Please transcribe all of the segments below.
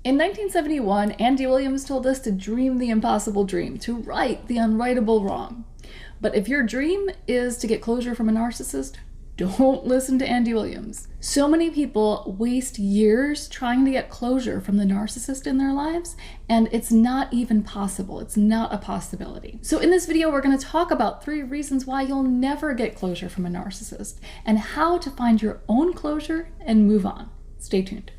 In 1971, Andy Williams told us to dream the impossible dream, to right the unrightable wrong. But if your dream is to get closure from a narcissist, don't listen to Andy Williams. So many people waste years trying to get closure from the narcissist in their lives, and it's not even possible. It's not a possibility. So in this video, we're going to talk about 3 reasons why you'll never get closure from a narcissist and how to find your own closure and move on. Stay tuned.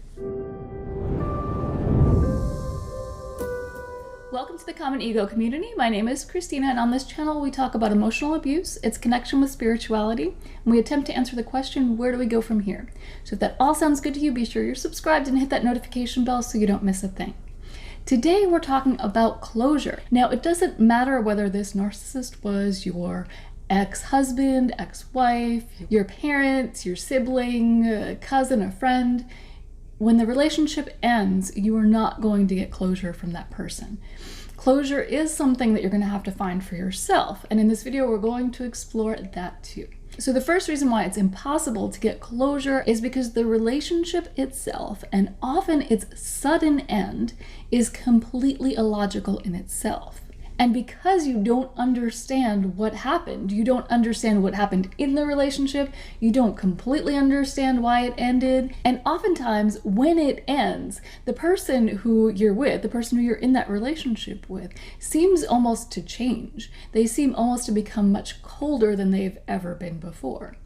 Welcome to the Common Ego community. My name is Christina, and on this channel we talk about emotional abuse, its connection with spirituality, and we attempt to answer the question, where do we go from here? So if that all sounds good to you, be sure you're subscribed and hit that notification bell so you don't miss a thing. Today we're talking about closure. Now, it doesn't matter whether this narcissist was your ex-husband, ex-wife, your parents, your sibling, a cousin, a friend. When the relationship ends, you are not going to get closure from that person. Closure is something that you're going to have to find for yourself, and in this video we're going to explore that too. So the first reason why it's impossible to get closure is because the relationship itself, and often its sudden end, is completely illogical in itself. And because you don't understand what happened, you don't understand what happened in the relationship, you don't completely understand why it ended, and oftentimes when it ends, the person who you're with, the person who you're in that relationship with, seems almost to change. They seem almost to become much colder than they've ever been before.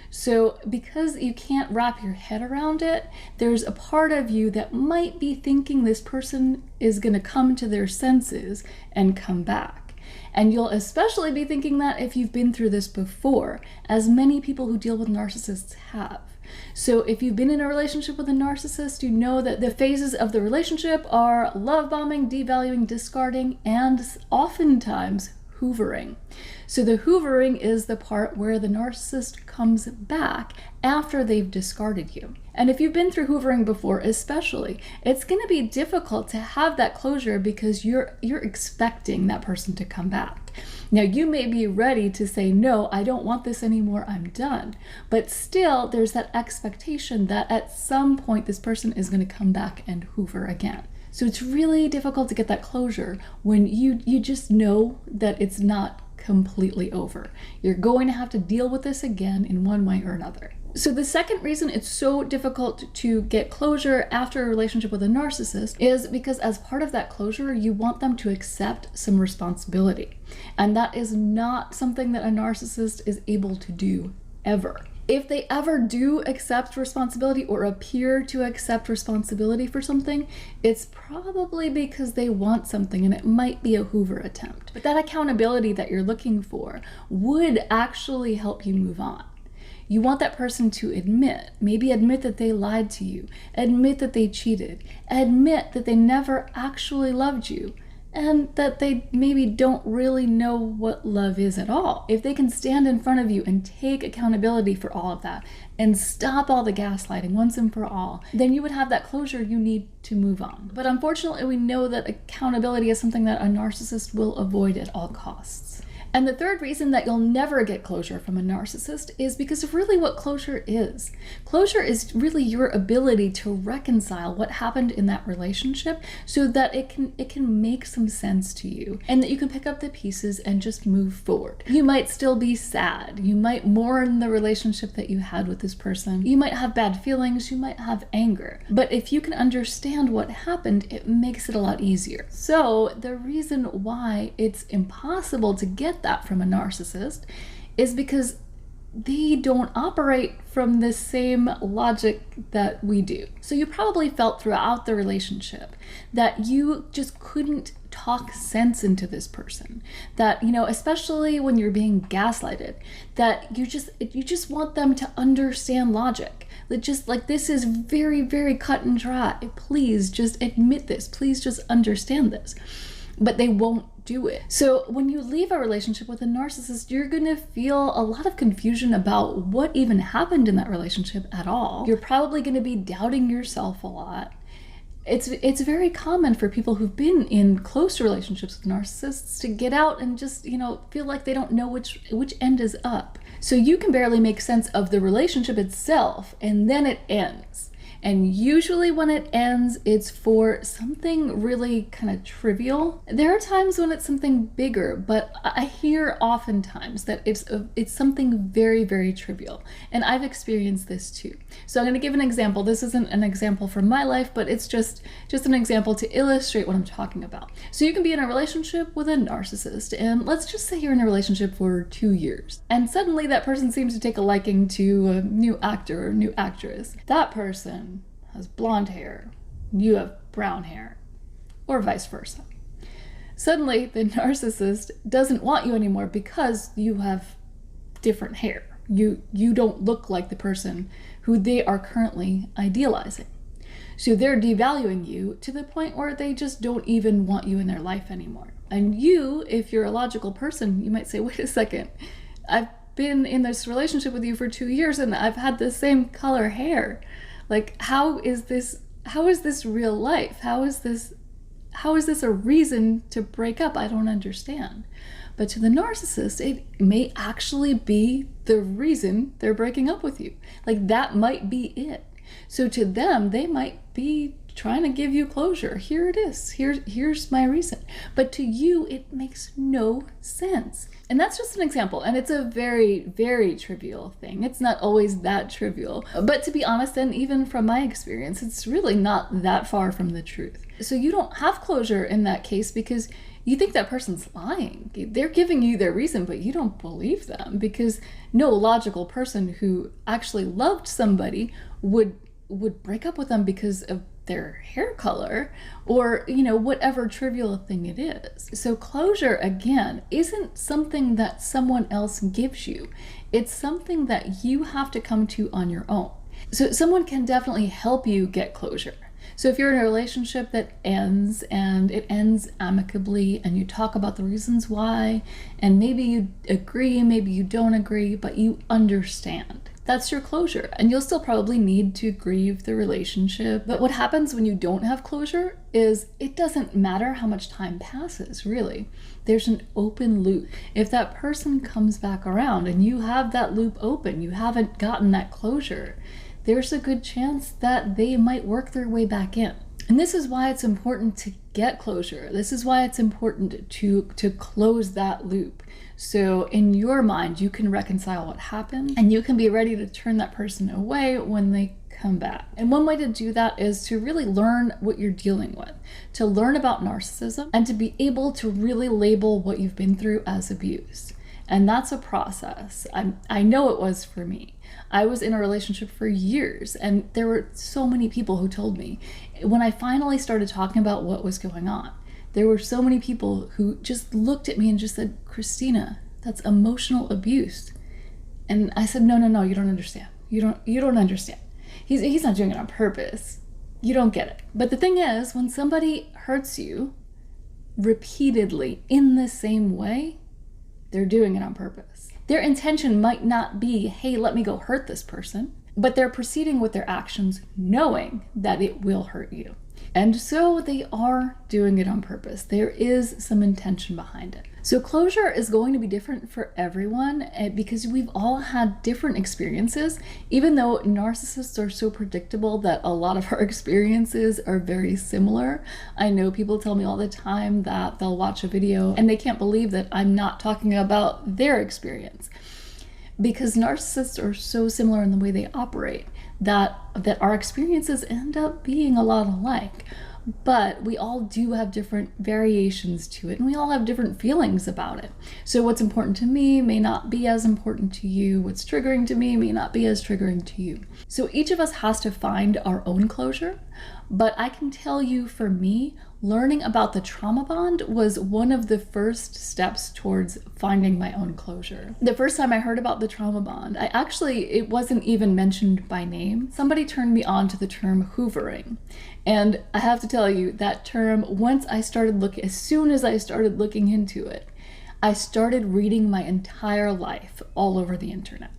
So because you can't wrap your head around it, there's a part of you that might be thinking this person is going to come to their senses and come back. And you'll especially be thinking that if you've been through this before, as many people who deal with narcissists have. So if you've been in a relationship with a narcissist, you know that the phases of the relationship are love bombing, devaluing, discarding, and oftentimes hoovering. So the hoovering is the part where the narcissist comes back after they've discarded you. And if you've been through hoovering before, especially, it's going to be difficult to have that closure because you're expecting that person to come back. Now, you may be ready to say, no, I don't want this anymore, I'm done. But still, there's that expectation that at some point this person is going to come back and hoover again. So it's really difficult to get that closure when you just know that it's not completely over. You're going to have to deal with this again in one way or another. So the second reason it's so difficult to get closure after a relationship with a narcissist is because as part of that closure, you want them to accept some responsibility. And that is not something that a narcissist is able to do ever. If they ever do accept responsibility or appear to accept responsibility for something, it's probably because they want something, and it might be a hoover attempt. But that accountability that you're looking for would actually help you move on. You want that person to maybe admit that they lied to you, admit that they cheated, admit that they never actually loved you, and that they maybe don't really know what love is at all. If they can stand in front of you and take accountability for all of that and stop all the gaslighting once and for all, then you would have that closure you need to move on. But unfortunately, we know that accountability is something that a narcissist will avoid at all costs. And the third reason that you'll never get closure from a narcissist is because of really what closure is. Closure is really your ability to reconcile what happened in that relationship so that it can make some sense to you and that you can pick up the pieces and just move forward. You might still be sad. You might mourn the relationship that you had with this person. You might have bad feelings. You might have anger. But if you can understand what happened, it makes it a lot easier. So the reason why it's impossible to get that from a narcissist is because they don't operate from the same logic that we do. So you probably felt throughout the relationship that you just couldn't talk sense into this person, that, you know, especially when you're being gaslighted, that you just want them to understand logic. That just like, this is very, very cut and dry. Please just admit this. Please just understand this. But they won't do it. So when you leave a relationship with a narcissist, you're gonna feel a lot of confusion about what even happened in that relationship at all. You're probably gonna be doubting yourself a lot. It's very common for people who've been in close relationships with narcissists to get out and just, you know, feel like they don't know which end is up. So you can barely make sense of the relationship itself, and then it ends. And usually when it ends, it's for something really kind of trivial. There are times when it's something bigger, but I hear oftentimes that it's something very, very trivial. And I've experienced this too. So I'm going to give an example. This isn't an example from my life, but it's just an example to illustrate what I'm talking about. So you can be in a relationship with a narcissist, and let's just say you're in a relationship for 2 years. And suddenly that person seems to take a liking to a new actor or new actress. That person has blonde hair, you have brown hair, or vice versa. Suddenly the narcissist doesn't want you anymore because you have different hair. You don't look like the person who they are currently idealizing. So they're devaluing you to the point where they just don't even want you in their life anymore. And you, if you're a logical person, you might say, wait a second, I've been in this relationship with you for 2 years and I've had the same color hair. Like, how is this real life? How is this a reason to break up? I don't understand. But to the narcissist, it may actually be the reason they're breaking up with you. Like, that might be it. So to them, they might be trying to give you closure. Here it is. Here's my reason. But to you, it makes no sense. And that's just an example. And it's a very, very trivial thing. It's not always that trivial. But to be honest, and even from my experience, it's really not that far from the truth. So you don't have closure in that case because you think that person's lying. They're giving you their reason, but you don't believe them, because no logical person who actually loved somebody would break up with them because of their hair color or, whatever trivial thing it is. So closure, again, isn't something that someone else gives you. It's something that you have to come to on your own. So someone can definitely help you get closure. So if you're in a relationship that ends and it ends amicably and you talk about the reasons why, and maybe you agree, maybe you don't agree, but you understand, that's your closure. And you'll still probably need to grieve the relationship. But what happens when you don't have closure is it doesn't matter how much time passes, really. There's an open loop. If that person comes back around and you have that loop open, you haven't gotten that closure, there's a good chance that they might work their way back in. And this is why it's important to get closure. This is why it's important to close that loop. So in your mind, you can reconcile what happened and you can be ready to turn that person away when they come back. And one way to do that is to really learn what you're dealing with, to learn about narcissism, and to be able to really label what you've been through as abuse. And that's a process. I know it was for me. I was in a relationship for years, and there were so many people who told me. When I finally started talking about what was going on, there were so many people who just looked at me and just said, Christina, that's emotional abuse. And I said, no, you don't understand. You don't understand. He's not doing it on purpose. You don't get it. But the thing is, when somebody hurts you repeatedly in the same way, they're doing it on purpose. Their intention might not be, hey, let me go hurt this person, but they're proceeding with their actions knowing that it will hurt you. And so they are doing it on purpose. There is some intention behind it. So closure is going to be different for everyone because we've all had different experiences. Even though narcissists are so predictable that a lot of our experiences are very similar. I know people tell me all the time that they'll watch a video and they can't believe that I'm not talking about their experience. Because narcissists are so similar in the way they operate that our experiences end up being a lot alike. But we all do have different variations to it, and we all have different feelings about it. So what's important to me may not be as important to you. What's triggering to me may not be as triggering to you. So each of us has to find our own closure. But I can tell you, for me, learning about the trauma bond was one of the first steps towards finding my own closure. The first time I heard about the trauma bond, it wasn't even mentioned by name. Somebody turned me on to the term hoovering. And I have to tell you, that term, as soon as I started looking into it, I started reading my entire life all over the internet.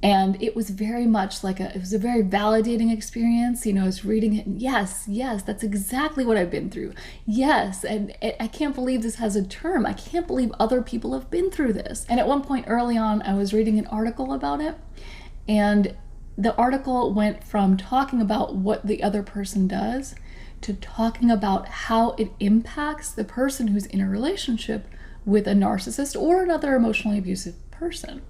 And it was very much it was a very validating experience. I was reading it and yes, that's exactly what I've been through. Yes, and I can't believe this has a term. I can't believe other people have been through this. And at one point early on, I was reading an article about it, and The article went from talking about what the other person does to talking about how it impacts the person who's in a relationship with a narcissist or another emotionally abusive person.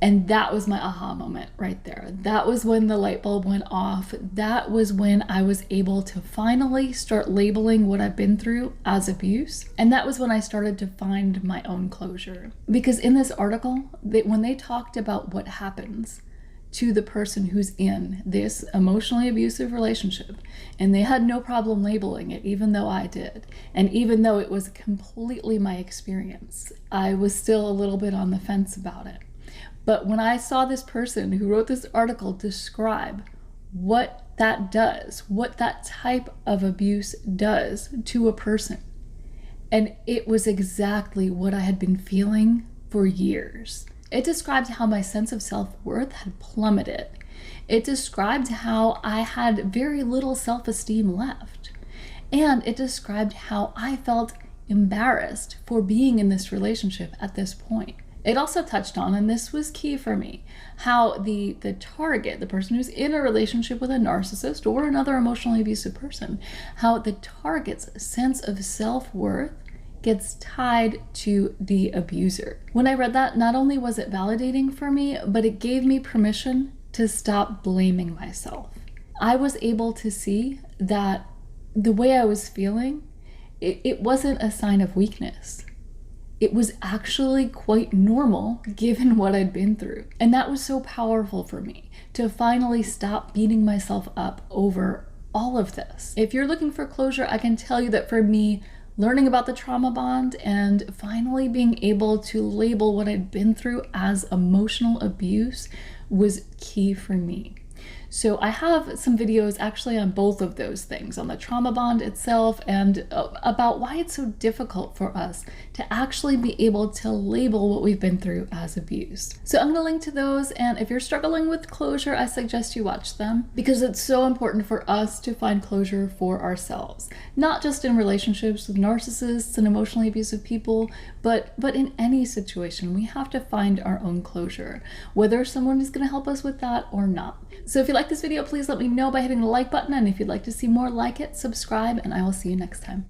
And that was my aha moment right there. That was when the light bulb went off. That was when I was able to finally start labeling what I've been through as abuse. And that was when I started to find my own closure. Because in this article, when they talked about what happens to the person who's in this emotionally abusive relationship, and they had no problem labeling it, even though I did. And even though it was completely my experience, I was still a little bit on the fence about it. But when I saw this person who wrote this article describe what that does, what that type of abuse does to a person, and it was exactly what I had been feeling for years. It described how my sense of self-worth had plummeted. It described how I had very little self-esteem left. And it described how I felt embarrassed for being in this relationship at this point. It also touched on, and this was key for me, how the target, the person who's in a relationship with a narcissist or another emotionally abusive person, how the target's sense of self-worth gets tied to the abuser. When I read that, not only was it validating for me, but it gave me permission to stop blaming myself. I was able to see that the way I was feeling, it wasn't a sign of weakness. It was actually quite normal given what I'd been through. And that was so powerful for me to finally stop beating myself up over all of this. If you're looking for closure, I can tell you that for me, learning about the trauma bond and finally being able to label what I'd been through as emotional abuse was key for me. So I have some videos actually on both of those things, on the trauma bond itself and about why it's so difficult for us to actually be able to label what we've been through as abuse. So I'm gonna link to those, and if you're struggling with closure, I suggest you watch them because it's so important for us to find closure for ourselves, not just in relationships with narcissists and emotionally abusive people, but in any situation. We have to find our own closure, whether someone is gonna help us with that or not. So if you like this video, please let me know by hitting the like button, and if you'd like to see more like it, subscribe, and I will see you next time.